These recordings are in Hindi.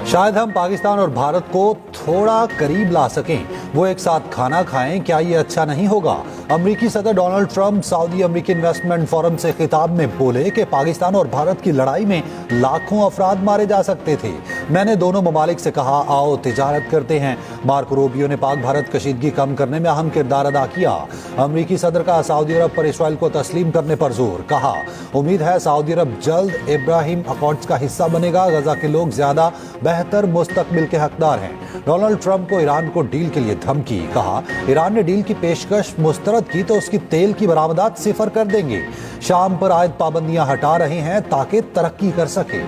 शायद हम पाकिस्तान और भारत को थोड़ा करीब ला सकें, वो एक साथ खाना खाएं, क्या ये अच्छा नहीं होगा? अमेरिकी सदर डोनाल्ड ट्रंप सऊदी अमेरिकी इन्वेस्टमेंट फोरम से खिताब में बोले कि पाकिस्तान और भारत की लड़ाई में लाखों अफराद मारे जा सकते थे। मैंने दोनों ममालिक से कहा, आओ तिजारत करते हैं। मार्को रूबियो ने पाक भारत कशीदगी कम करने में अहम किरदार अदा किया। अमेरिकी सदर का सऊदी अरब पर इसराइल को तस्लीम करने पर जोर, कहा उम्मीद है सऊदी अरब जल्द इब्राहिम अकॉर्ड्स का हिस्सा बनेगा। गजा के लोग ज्यादा बेहतर मुस्तकबिल के हकदार हैं। डोनाल्ड ट्रंप को ईरान को डील के लिए धमकी, कहा ईरान ने डील की पेशकश मुस्तरद की तो उसकी तेल की बरामदात सिफर कर देंगे। शाम पर आयद पाबंदियां हटा रहे हैं ताकि तरक्की कर सके।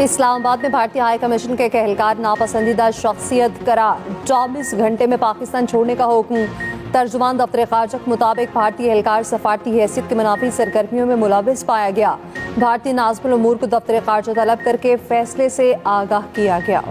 इस्लामाबाद में भारतीय हाई कमीशन के एक एहलकार नापसंदीदा शख्सियत करार, 24 घंटे में पाकिस्तान छोड़ने का हुक्म। तर्जुमान दफ्तर खारजा के मुताबिक भारतीय एहलकार सफारती हैसियत के मुनाफी सरगर्मियों में मुलविस पाया गया। भारतीय नाज़िमुल उमूर को दफ्तर खारजा तलब करके फैसले से आगाह किया गया।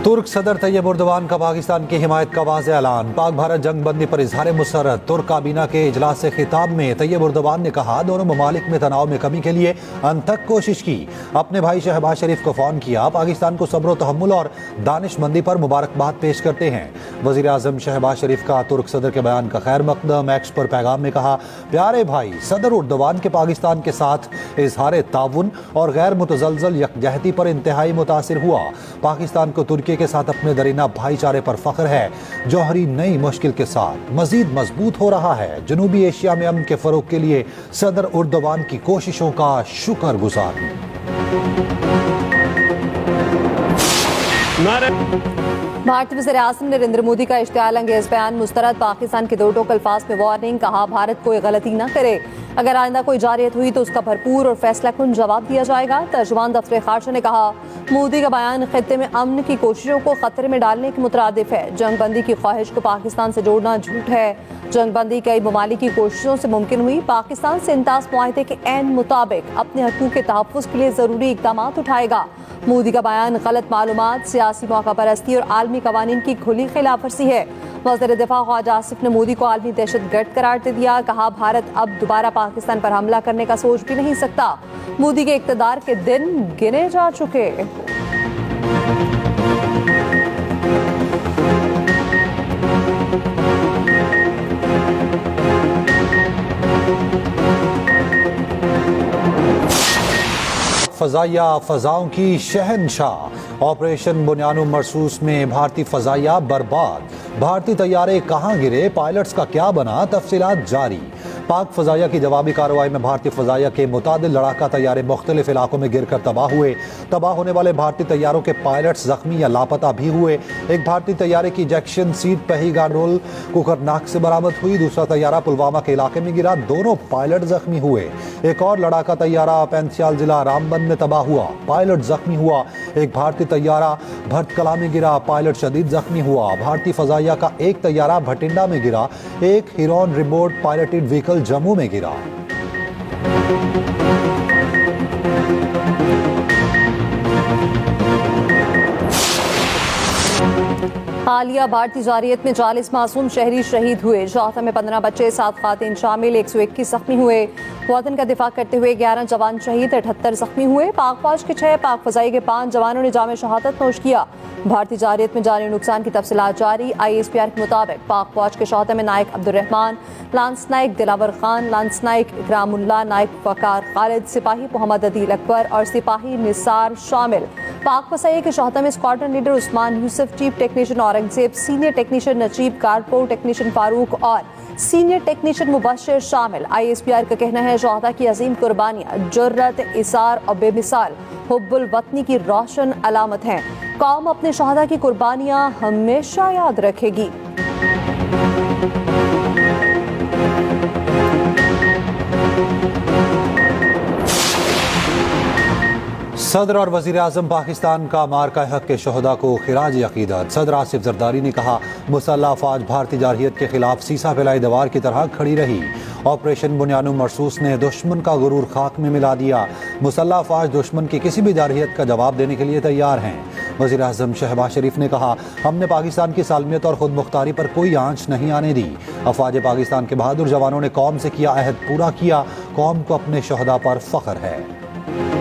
तुर्क सदर तैयब उर्दवान का पाकिस्तान की हिमायत का वाज़ेह ऐलान। पाक भारत जंग बंदी पर इजहार मुसर्रत। तुर्क काबीना के इजलास से खिताब में तैयब उर्दवान ने कहा, दोनों ममालिक में तनाव में कमी के लिए अनथक कोशिश की। अपने भाई शहबाज शरीफ को फोन किया। पाकिस्तान को सब्र तहम्मुल और दानिशमंदी पर मुबारकबाद पेश करते हैं। वज़ीर आज़म शहबाज शरीफ का तुर्क सदर के बयान का खैर मकदम। एक्स पर पैगाम में कहा, प्यारे भाई, सदर उर्दवान के पाकिस्तान के साथ इजहार ताउन और गैर मुतज़लज़ल यकजहती पर इंतहाई मुतासिर हुआ। पाकिस्तान को तुर्की के साथ अपने दरीना भाईचारे पर फख्र है। जौहरी नई मुश्किल के साथ मजीद मजबूत हो रहा है। जनूबी एशिया में अमन के फरोग के लिए सदर उर्दवान की कोशिशों का शुक्रगुजार हूं। भारतीय वज़ीर-ए-आज़म नरेंद्र मोदी का इश्तियाल अंगेज बयान मुस्तरद। पाकिस्तान के दो टोक अल्फाज में वार्निंग, कहा भारत कोई गलती न करे, अगर आइंदा कोई जारियत हुई तो उसका भरपूर और फैसला कुन जवाब दिया जाएगा। तर्जुमान दफ्तर खारजा ने कहा, मोदी का बयान खित्ते में अमन की कोशिशों को खतरे में डालने के मुतरादिफ है। जंगबंदी की ख्वाहिश को पाकिस्तान से जोड़ना झूठ है। जंगबंदी कई ममालिक की कोशिशों से मुमकिन हुई। पाकिस्तान से इंताज मुआहदे के ऐन मुताबिक अपने हकूक़ के तहफ़्फ़ुज़ के लिए ज़रूरी इक़दाम उठाएगा। मोदी का बयान गलत मालूमात, सियासी मौका परस्ती और आलमी कवानीन की खुली खिलाफवर्जी है। वज़ीर दिफा ख्वाजा आसिफ ने मोदी को आलमी दहशतगर्द करार दे दिया। कहा, भारत अब दोबारा पाकिस्तान पर हमला करने का सोच भी नहीं सकता। मोदी के इक़्तिदार के दिन गिने जा चुके। फजाइया फजाओं की शहनशाह। ऑपरेशन बुनियानो मरसूस में भारतीय फजाइया बर्बाद। भारतीय तैयारे कहां गिरे, पायलट्स का क्या बना, तफसीलात जारी। पाक फजाइया की जवाबी कार्रवाई में भारतीय फजाइया के मुतादिल लड़ाका तैयारे मुख्तलिफ इलाकों में गिरकर तबाह हुए। तबाह होने वाले भारतीय तैयारों के पायलट्स जख्मी या लापता भी हुए। एक भारतीय तैयारे की इजेक्शन सीट पही गांडोल कुकरनाक से बरामद हुई। दूसरा तैयारा पुलवामा के इलाके में गिरा। दोनों पायलट जख्मी हुए। एक और लड़ाका तैयारा पैंथियाल जिला रामबन में तबाह हुआ, पायलट जख्मी हुआ। एक भारतीय तैयारा भटकला में गिरा, पायलट शदीद जख्मी हुआ। भारतीय फजाइया का एक तैयारा भटिंडा में गिरा। एक heron remote piloted vehicle Jammu में गिरा। हालिया भारतीय जारियत में 40 मासूम शहरी शहीद हुए। जाता में 15 बच्चे, 7 खातिन शामिल, 121 जख्मी हुए। वतन का दिफा करते हुए 11 जवान शहीद, 78 जख्मी हुए। पाक फौज के 6, पाक फजाई के 5 जवानों ने जामे शहादत नोश किया। भारतीय जारियत में जारी नुकसान की तफसीलात जारी। ISPR के मुताबिक पाक फौज के शहादत में नायक अब्दुर्रहमान, लांस नायक दिलावर खान, लांस नायक इकरामुल्लाह, नायक वकार खालिद, सिपाही मोहम्मद अदील अकबर और सिपाही निसार शामिल। पाक फजाई के शहादत में squadron leader Usman Yusuf, chief technician Aurangzeb, senior technician Najeeb, corporal technician Farooq और सीनियर टेक्नीशियन मुबश्शिर शामिल। ISPR का कहना है, शहादा की अजीम कुर्बानियां जुर्रत, इसार और बेमिसाल हुब्बुल वतनी की रोशन अलामत हैं। कौम अपने शहादा की कुर्बानियां हमेशा याद रखेगी। सदर और वजीर आजम पाकिस्तान का मार्का हक के शहदा को खिराज अकीदत। सदर आसिफ जरदारी ने कहा, मुसल्लह अफवाज भारतीय जारहियत के खिलाफ सीसा फैलाई दीवार की तरह खड़ी रही। ऑपरेशन बुनियानु मरसूस ने दुश्मन का गुरूर खाक में मिला दिया। मुसल्लह अफवाज दुश्मन की किसी भी जारहियत का जवाब देने के लिए तैयार हैं। वजीर आजम शहबाज शरीफ ने कहा, हमने पाकिस्तान की सालमियत और खुद मुख्तारी पर कोई आंच नहीं आने दी। अफवाज पाकिस्तान के बहादुर जवानों ने कौम से किया अहद पूरा किया। कौम को अपने शहदा पर फख्र है।